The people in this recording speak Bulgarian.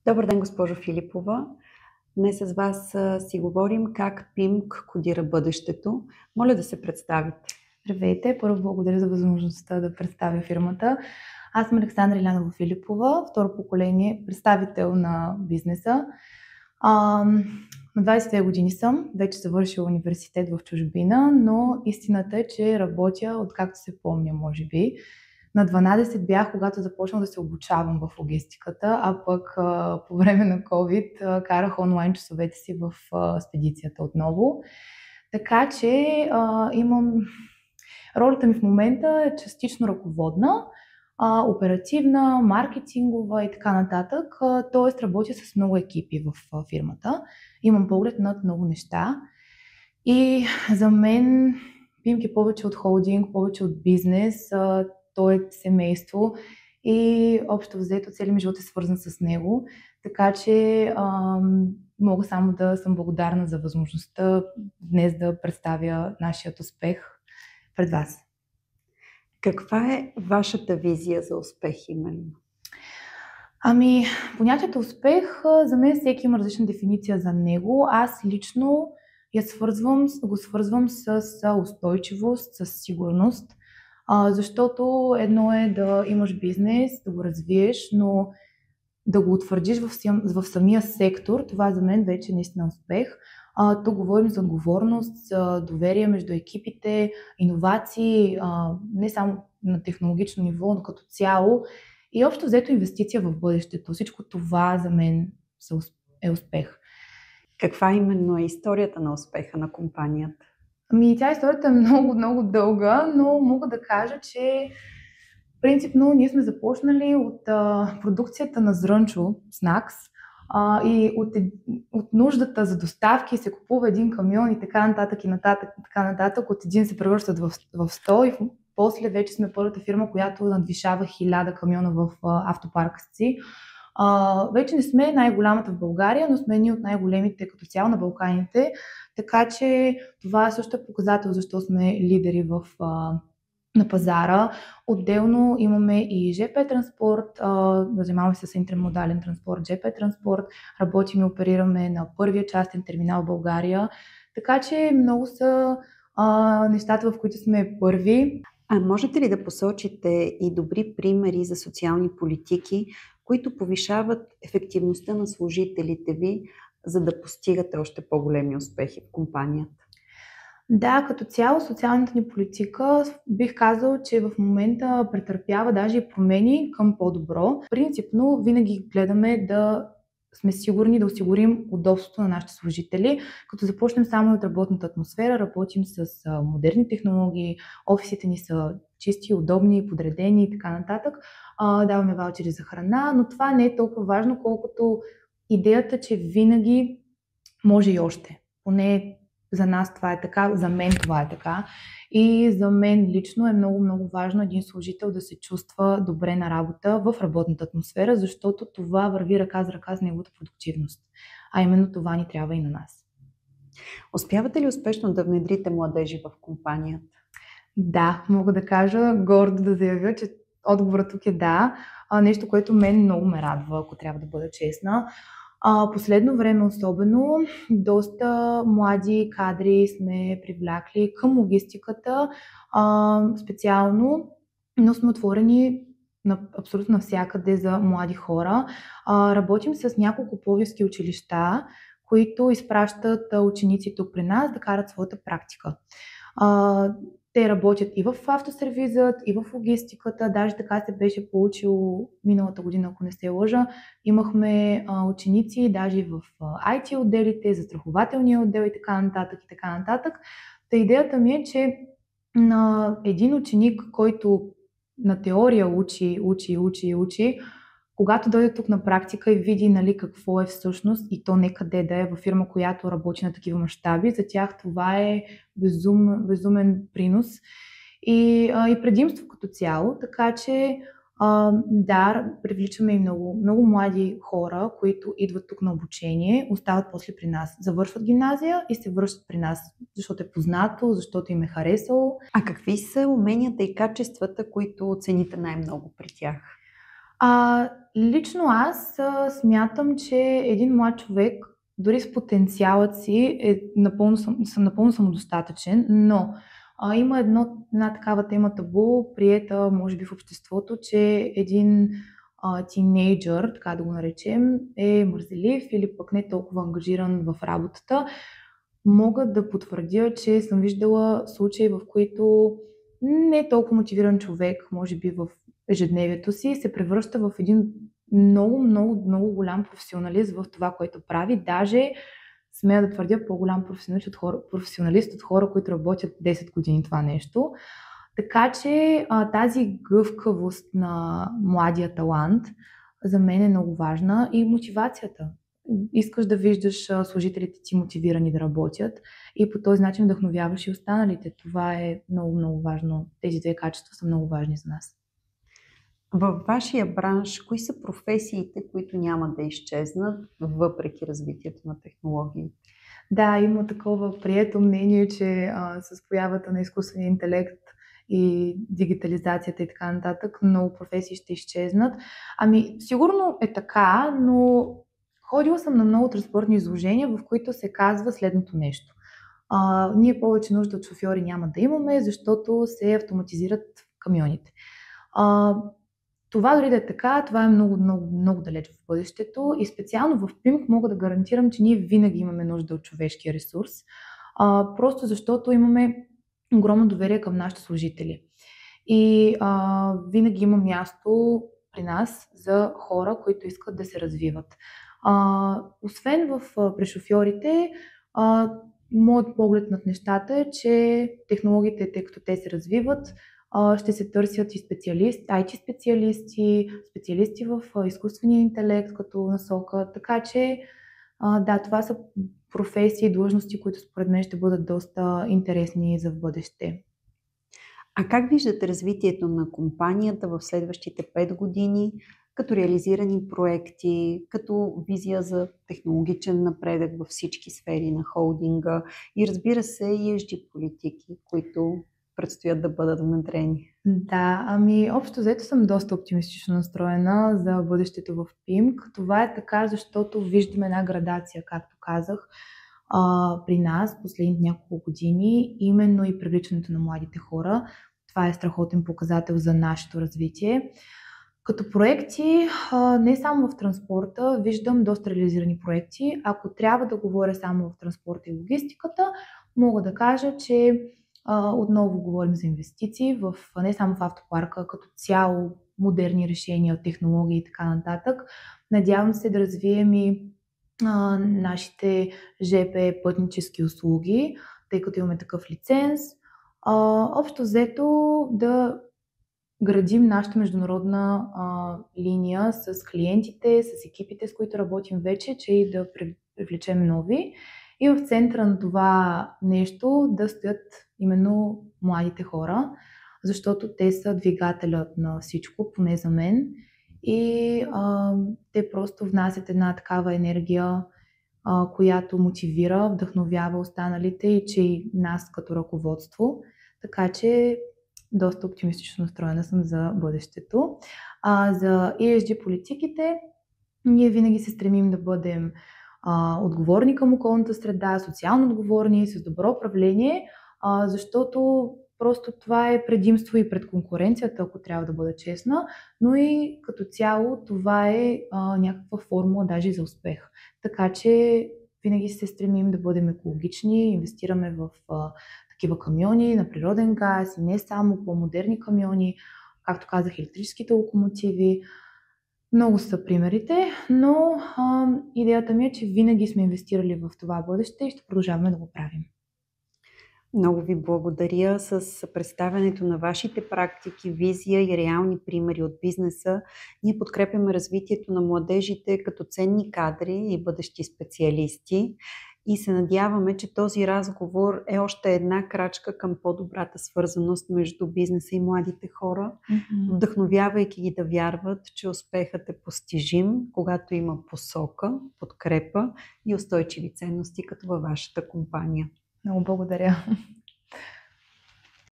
Добър ден, госпожо Филипова. Днес с вас си говорим как ПИМК кодира бъдещето. Моля да се представите. Здравейте! Първо благодаря за възможността да представя фирмата. Аз съм Александра Илянова Филипова, второ поколение представител на бизнеса. На 22 години съм, вече завършила университет в чужбина, но истината е, че работя откакто се помня, може би. На 12 бях, когато започнах да се обучавам в логистиката, а пък по време на COVID карах онлайн часовете си в спедицията отново. Така че имам... Ролята ми в момента е частично ръководна, оперативна, маркетингова и така нататък. Тоест работя с много екипи в фирмата. Имам поглед над много неща. И за мен ПИМК е повече от холдинг, повече от бизнес. То е семейство и общо взето целият ми живот е свързан с него. Така че мога само да съм благодарна за възможността днес да представя нашият успех пред вас. Каква е вашата визия за успех именно? Понятието успех, за мен всеки има различна дефиниция за него. Аз лично го свързвам с устойчивост, с сигурност, защото едно е да имаш бизнес, да го развиеш, но да го утвърдиш в самия сектор, това за мен вече е наистина успех. Тук говорим за отговорност, за доверие между екипите, иновации, не само на технологично ниво, но като цяло. И общо взето инвестиция в бъдещето. Всичко това за мен е успех. Каква именно е историята на успеха на компанията? Тя историята е много, много дълга, но мога да кажа, че принципно ние сме започнали от продукцията на зрънчо, снакс, и от нуждата за доставки се купува един камион и така нататък и така нататък. От един се превръщат в 100 и после вече сме първата фирма, която надвишава 1000 камиона в автопарка си. Вече не сме най-голямата в България, но сме едни от най-големите като цяло на Балканите, така че това също е показател защо сме лидери на пазара. Отделно имаме и ЖП транспорт, занимаваме се с интермодален транспорт, ЖП транспорт, работим и оперираме на първия частен терминал в България, така че много са нещата, в които сме първи. Можете ли да посочите и добри примери за социални политики, които повишават ефективността на служителите ви, за да постигате още по-големи успехи в компанията? Да, като цяло социалната ни политика бих казал, че в момента претърпява даже и промени към по-добро. Принципно винаги гледаме да сме сигурни да осигурим удобството на нашите служители, като започнем само от работната атмосфера, работим с модерни технологии, офисите ни са чисти, удобни, подредени и така нататък. Даваме ваучери за храна, но това не е толкова важно, колкото идеята, че винаги може и още. Поне за нас това е така, за мен това е така. И за мен лично е много, много важно един служител да се чувства добре на работа в работната атмосфера, защото това върви ръка за ръка с неговата продуктивност. А именно това ни трябва и на нас. Успявате ли успешно да внедрите младежи в компанията? Да, мога да кажа, гордо да заявя, че отговорът тук е да. Нещо, което мен много ме радва, ако трябва да бъда честна. Последно време особено доста млади кадри сме привлякли към логистиката специално, но сме отворени абсолютно навсякъде за млади хора. Работим с няколко пловдивски училища, които изпращат ученици тук при нас да карат своята практика. Те работят и в автосервизът, и в логистиката. Даже така се беше получило миналата година, ако не се лъжа. Имахме ученици даже и в IT отделите, застрахователния отдел и така нататък и така нататък. Та идеята ми е, че на един ученик, който на теория учи, когато дойде тук на практика и види какво е всъщност и то не къде да е във фирма, която работи на такива мащаби, за тях това е безумен принос и предимство като цяло, така че да, привличаме и много, много млади хора, които идват тук на обучение, остават после при нас, завършват гимназия и се връщат при нас, защото е познато, защото им е харесало. Какви са уменията и качествата, които цените най-много при тях? Лично аз смятам, че един млад човек, дори с потенциалът си, напълно самодостатъчен, но има една такава тема табу, приета, може би, в обществото, че един тинейджър, така да го наречем, е мързелив или пък не толкова ангажиран в работата. Мога да потвърдя, че съм виждала случаи, в които не толкова мотивиран човек, може би в ежедневието си, се превръща в един много, много, много голям професионалист в това, което прави. Даже, смея да твърдя, по-голям професионалист от хора, които работят 10 години това нещо. Така че тази гъвкавост на младия талант за мен е много важна и мотивацията. Искаш да виждаш служителите ти мотивирани да работят и по този начин вдъхновяваш и останалите. Това е много, много важно. Тези две качества са много важни за нас. Във вашия бранш, кои са професиите, които няма да изчезнат въпреки развитието на технологиите? Да, има такова прието мнение, че с появата на изкуствения интелект и дигитализацията и така нататък, много професии ще изчезнат. Сигурно е така, но ходила съм на много транспортни изложения, в които се казва следното нещо. Ние повече нужда от шофьори няма да имаме, защото се автоматизират камионите. Това дори да е така, това е много, много, много далеч в бъдещето и специално в ПИМК мога да гарантирам, че ние винаги имаме нужда от човешкия ресурс, просто защото имаме огромно доверие към нашите служители. И винаги има място при нас за хора, които искат да се развиват. Освен при шофьорите, моят поглед над нещата е, че технологиите, тъй като те се развиват, ще се търсят и IT специалисти, специалисти в изкуствения интелект като насока. Така че, да, това са професии и длъжности, които според мен ще бъдат доста интересни за в бъдеще. А как виждате развитието на компанията в следващите 5 години, като реализирани проекти, като визия за технологичен напредък във всички сфери на холдинга и, разбира се, ESG политики, които предстоят да бъдат внедрени? Да, общо взето съм доста оптимистично настроена за бъдещето в ПИМК. Това е така, защото виждаме една градация, както казах, при нас последните няколко години, именно и привличането на младите хора. Това е страхотен показател за нашето развитие. Като проекти, не само в транспорта, виждам доста реализирани проекти. Ако трябва да говоря само в транспорта и логистиката, мога да кажа, че отново говорим за инвестиции не само в автопарка, като цяло модерни решения, технологии и така нататък. Надявам се да развием и нашите ЖП пътнически услуги, тъй като имаме такъв лиценз. Общо взето да градим нашата международна линия с клиентите, с екипите, с които работим вече, че и да привлечем нови. И в центъра на това нещо да стоят именно младите хора, защото те са двигателят на всичко, поне за мен. И те просто внасят една такава енергия, която мотивира, вдъхновява останалите и че и нас като ръководство. Така че доста оптимистично настроена съм за бъдещето. За ESG политиките, ние винаги се стремим да бъдем отговорни към околната среда, социално отговорни, с добро управление, защото просто това е предимство и пред конкуренцията, ако трябва да бъда честна, но и като цяло това е някаква формула даже за успех. Така че винаги се стремим да бъдем екологични, инвестираме в такива камиони на природен газ и не само по-модерни камиони, както казах, електрическите локомотиви. Много са примерите, но идеята ми е, че винаги сме инвестирали в това бъдеще и ще продължаваме да го правим. Много ви благодаря с представянето на вашите практики, визия и реални примери от бизнеса. Ние подкрепяме развитието на младежите като ценни кадри и бъдещи специалисти и се надяваме, че този разговор е още една крачка към по-добрата свързаност между бизнеса и младите хора, вдъхновявайки ги да вярват, че успехът е постижим, когато има посока, подкрепа и устойчиви ценности, като във вашата компания. Много благодаря.